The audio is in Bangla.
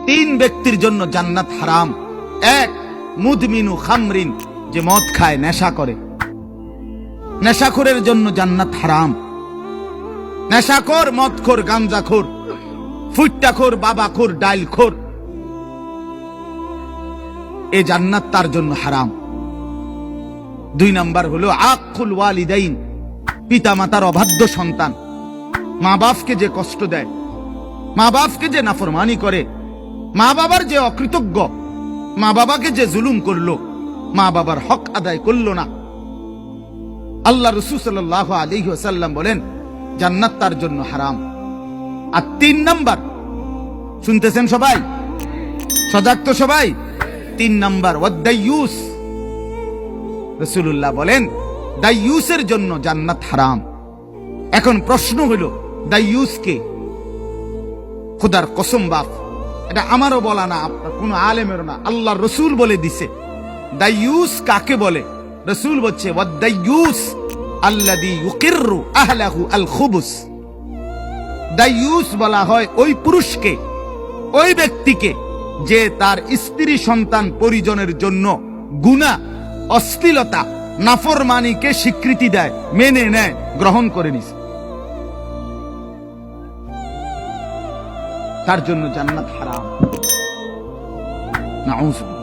তিন ব্যক্তির জন্য জান্নাত হারাম। এক, মুদমিনু খামরিন, যে মদ খায়, নেশা করে, নেশাখোরের জন্য জান্নাত হারাম। নেশাখোর, মদখোর, গাঞ্জাখোর, ফুট্টাখোর, বাবাখোর, ডাইলখোর, এ জান্নাত তার জন্য হারাম। দুই নাম্বার হলো আকুল ওয়ালিদাইন, পিতা মাতার অবাধ্য সন্তান, মা বাপকে যে কষ্ট দেয়, মা বাপকে যে নাফরমানি করে, মা বাবার যে অকৃতজ্ঞ, মা বাবাকে যে জুলুম করলো, মা বাবার হক আদায় করলো না, আল্লাহ রাসূল সাল্লাল্লাহু আলাইহি ওয়াসাল্লাম বলেন জান্নাত তার জন্য হারাম। আর তিন নাম্বার, শুনতেছেন সবাই, সজাগ তো সবাই? তিন নাম্বার ওয়াদাইয়ুস, রাসূলুল্লাহ বলেন দাইয়ুসের জন্য জান্নাত হারাম। এখন প্রশ্ন হলো দাইয়ুস কে? খোদার কসম বাপ, এটা আমারও বলা না, আপনার কোন আলেমেরও না, আল্লাহ রসুল বলে দিছে দাইয়ুস কাকে বলে। রসুল বলছে ওয়াদাইয়ুস আল্লাযী ইউকিররু আহলাহু আল খুবুস। দাইয়ুস বলা হয় ওই পুরুষকে, ওই ব্যক্তিকে যে তার স্ত্রী সন্তান পরিজনের জন্য গুনাহ, অশ্লীলতা, নাফরমানিকে স্বীকৃতি দেয়, মেনে নেয়, গ্রহণ করে নিছে, তার জন্য জান্নাত হারাম। নাউযুবিল্লাহ।